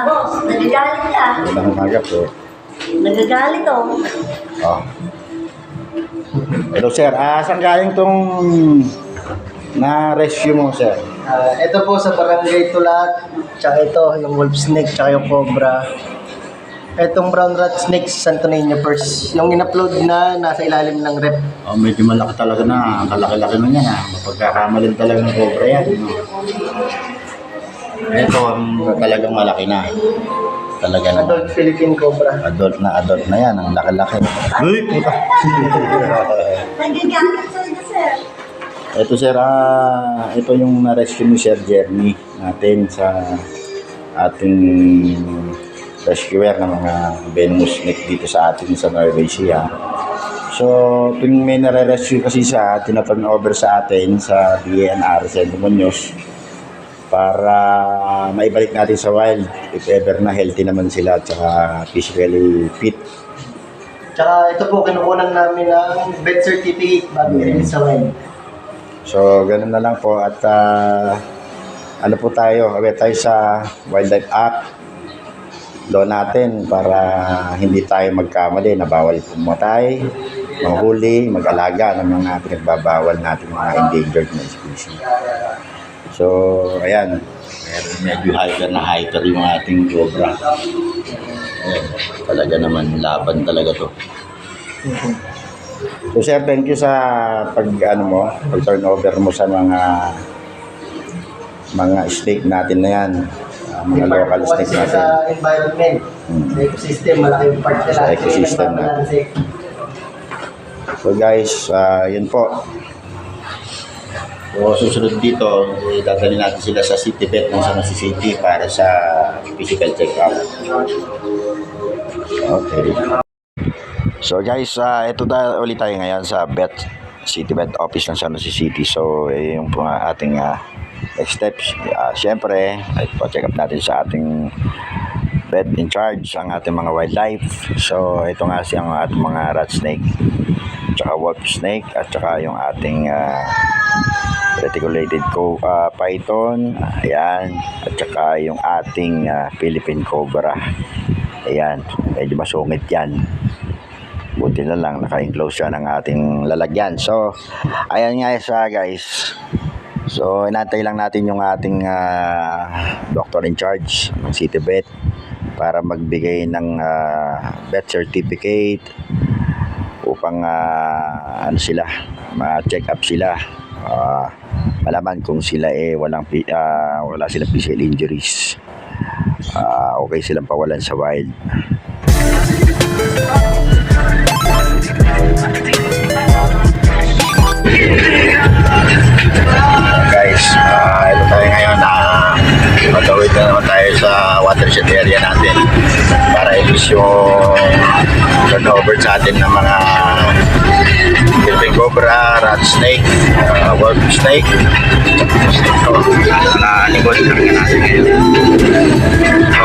Boss, nagagalit ka. Magandang umaga po. Nagagalit oh. Oh. Hello sir, saan galing tong na-rescue mo sir? Ito po sa Barangay Tulat, tsaka ito yung wolf snake, tsaka yung cobra. Itong brown rat snake sa Santo Niño first. Yung in-upload na nasa ilalim ng rep. Oh, medyo malaki talaga na. Ang kalaki-laki na yan. Mapagkakamalin talaga ng cobra yan. No? Ito ang talagang malaki na. Talaga na. Adult Philippine cobra. Adult na yan. Ang laki-laki. Uy, puta. Nagagalit sa'yo, sir. Ito sir, ito yung na-rescue ni Sir Jeremy natin sa ating rescuer ng mga venomous snake dito sa atin sa Norvegia. So, tuwing may nare-rescue kasi siya, tinaturn over sa atin sa DNR, Centro Muñoz, para maibalik natin sa wild if ever na healthy naman sila at saka physically fit. Tsaka ito po, kinukunan namin ng birth certificate bago i-release sa wild. So, ganun na lang po at ano po tayo, aware tayo sa Wildlife Act law natin para hindi tayo magkamali na bawal pumatay, manghuli, mag-alaga ng mga pinagbabawal natin mga endangered na species. So, ayan, medyo hyper yung ating cobra. Ayan, talaga naman, laban talaga to. So sir, thank you sa pag-turn over mo sa mga snake natin na yan. Mga local snake natin. Sa environment, sa ecosystem, malaking part nila. Sa ecosystem natin. So guys, yun po. So susunod dito, dadalhin natin sila sa City Vet ng San Jose City para sa physical check-up. Okay. So guys, ito ulit tayo ngayon sa City Vet Office ng San Jose City. So yung po ating next steps. Siyempre, check up natin sa ating vet in charge, ang ating mga wildlife. So ito nga siyang ating mga rat snake, tsaka wolf snake, at tsaka yung ating reticulated python. Ayan, at tsaka yung ating Philippine cobra. Ayan, medyo masungit yan. Buti na lang naka-enclose siya ng ating lalagyan. So ayan nga guys. So inantay lang natin yung ating doctor in charge ng City Vet para magbigay ng vet certificate upang sila ma-check up sila, malaman kung sila wala silang physical injuries, okay silang pawalan sa wild. Guys, ito tayo ngayon matawid na naman tayo sa watershed area natin para ilis yung turnover sa atin ng mga Philippine cobra, rat snake, wolf snake. So, nakalikod lang natin ngayon. So,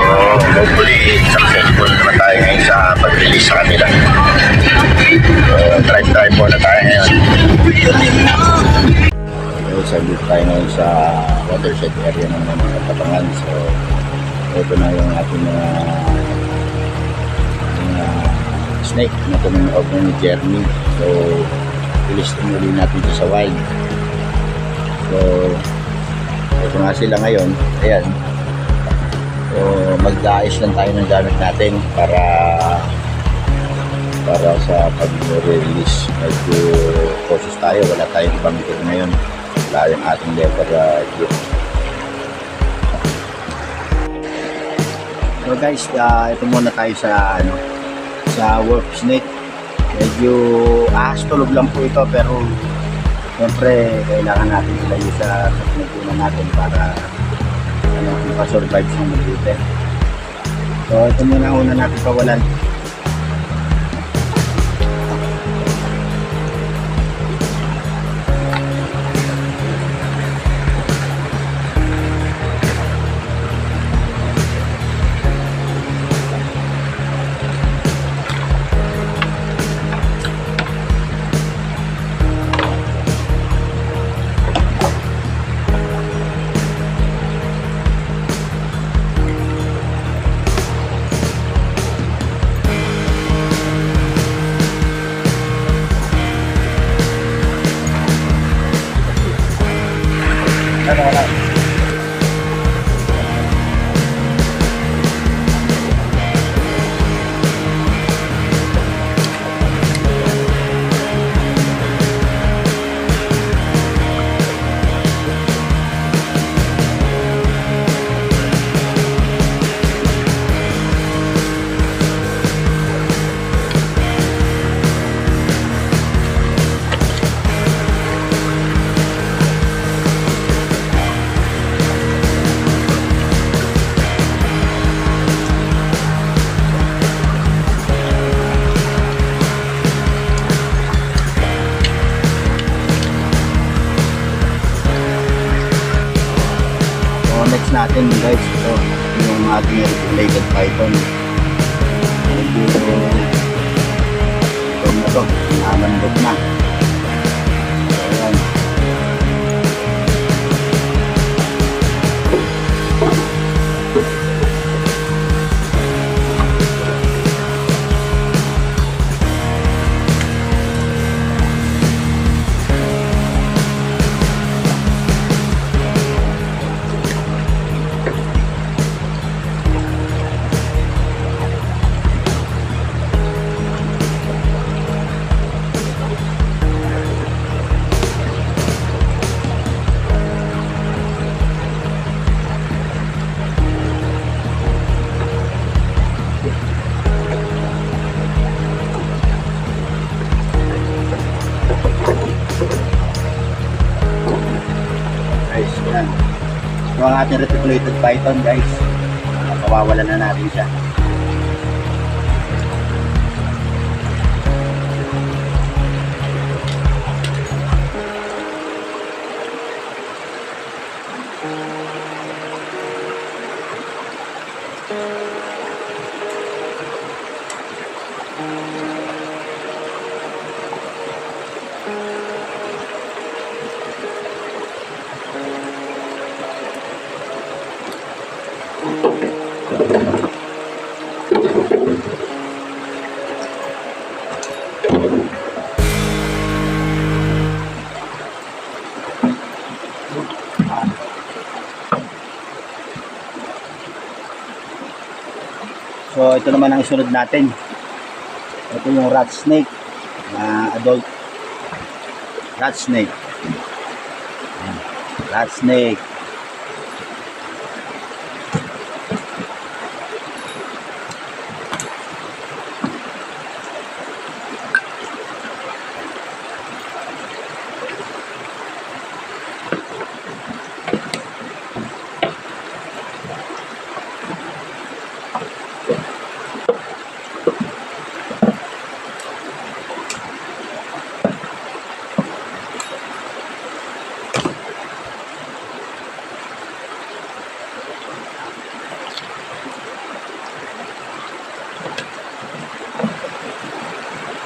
hopefully successful naman tayo ngayon sa pag-release sa kanila. Drive muna tayo ngayon. Sabit tayo ngayon sa watershed area ng mga Kapatangan. So ito na yung ating mga snake na tumunod ni Jeremy. So release muli natin ito sa wild. So ito nga sila ngayon. Ayan, so mag-aayos lang tayo ng gamit natin para sa pag-release. Medyo cautious tayo, wala tayong pamikot ngayon. Wala yung ating leather gear. So guys, ito muna tayo sa wolf snake. Medyo tulog lang po ito, pero siyempre kailangan natin ilayo sa pinagkunan natin para makasurvive sa mabuti. So ito muna una natin kawalan. natin guys. Ito yung ating regulated python. Medyo ito na to, namandot na. Ayan. Guys, yan. Ito ang ating reticulated python guys. Kawawalan na natin siya. So ito naman ang isunod natin. Ito yung rat snake na adult rat snake. Rat snake.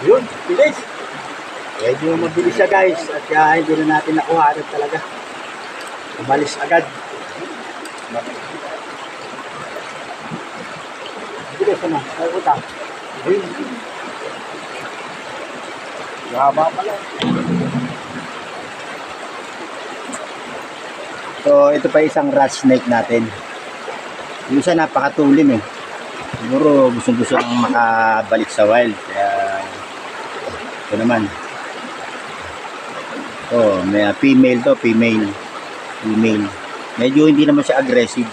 Yun, bilis. Medyo mabilis siya guys at kaya hindi na natin nakuha agad talaga. Umalis agad. Bilis naman, ay utang. Ayun. Haba pala. So ito pa isang rat snake natin. Yung isa napakatulim eh. Siguro gusto lang makabalik sa wild. Kaya ito naman. Oh, may female to, female. Medyo hindi naman siya aggressive.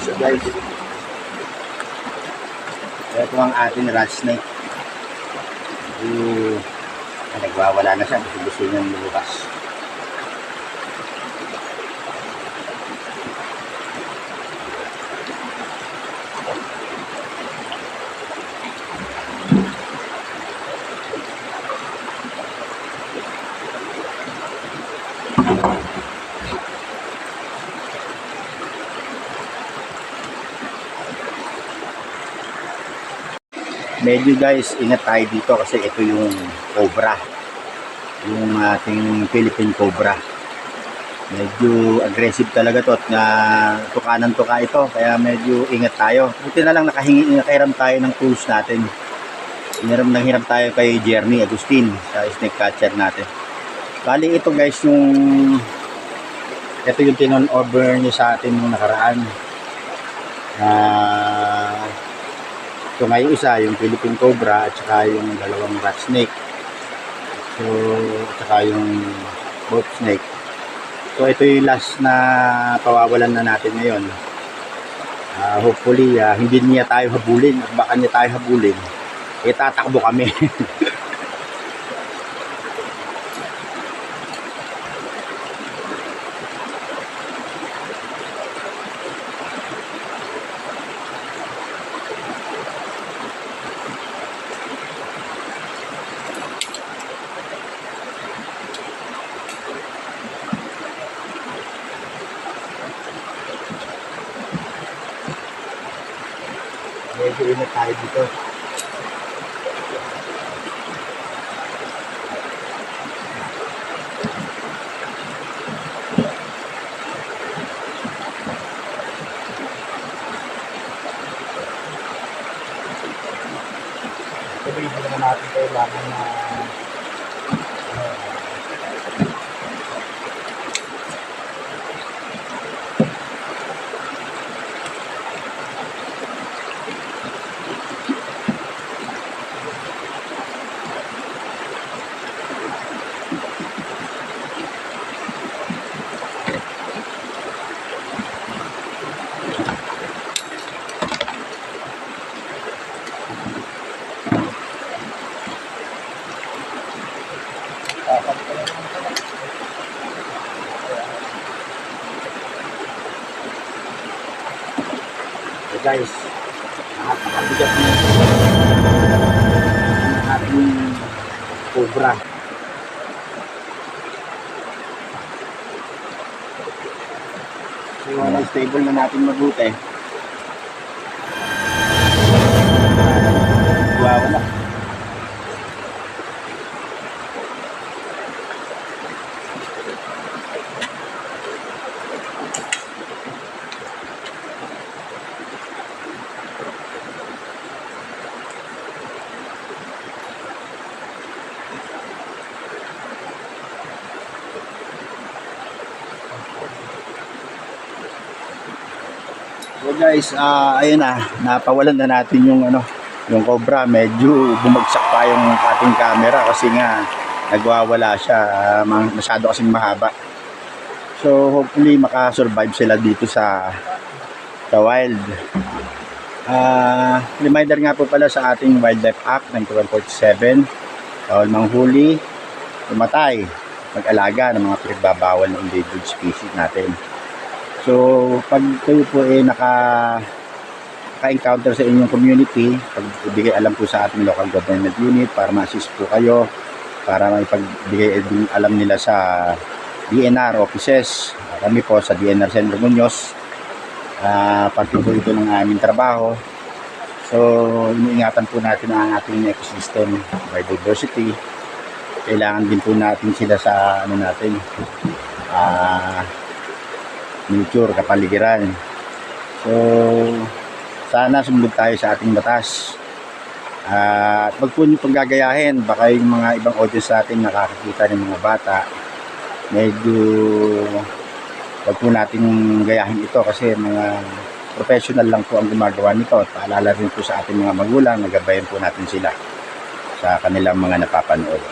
So guys, ito ang ating rat snake. Nagwawala na siya, gusto niyang lulukas. Medyo guys, ingat tayo dito kasi ito yung cobra. Yung ating Philippine cobra. Medyo aggressive talaga to at tukanan-tuka ito. Kaya medyo ingat tayo. Buti na lang nakahiram tayo ng tools natin. Hiram tayo kay Jeremy Agustin sa snake catcher natin. Bali ito guys ito yung tinon over niya sa atin nung nakaraan. So ngayon isa, yung Philippine Cobra at saka yung dalawang rat snake. So, at saka yung boat snake. So ito yung last na pawawalan na natin ngayon. Hopefully, hindi niya tayo habulin at baka niya tayo habulin. Tatakbo kami. Medyo ingat tayo dito. Ito hindi naman natin kailangan na So guys, napakabigat na ang ating cobra. So, stable na natin mabuti. Wala. So guys, ayun na, napawalan na natin yung yung cobra. Medyo bumagsak pa yung ating camera kasi nga nagwawala siya, masyado kasing mahaba. So hopefully makasurvive sila dito sa wild. Reminder nga po pala sa ating Wildlife Act 9147, bawal manghuli, pumatay, mag-alaga ng mga pinagbabawal na endangered species natin. So, pag kayo po naka-encounter sa inyong community, pagbigay alam po sa ating local government unit para ma-assist po kayo, para maipagbigay alam nila sa DNR offices. Kami po sa DNR Centro Muñoz, parte po ito ng aming trabaho. So, iniingatan po natin ang ating ecosystem, biodiversity. Kailangan din po natin sila sa nature, kapaligiran. So, sana sumunod tayo sa ating batas. At wag po nyo paggagayahin, baka yung mga ibang audience natin nakakakita ng mga bata, medyo wag po natin gayahin ito kasi mga professional lang po ang gumagawa nito. At paalala rin po sa ating mga magulang, nagabayan po natin sila sa kanilang mga napapanood.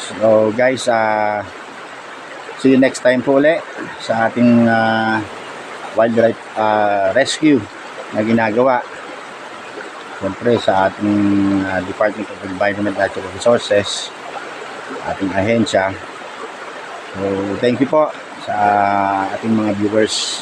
So guys, see you next time po ulit sa ating wildlife rescue na ginagawa. Siyempre sa ating Department of Environment and Natural Resources, ating ahensya. So thank you po sa ating mga viewers.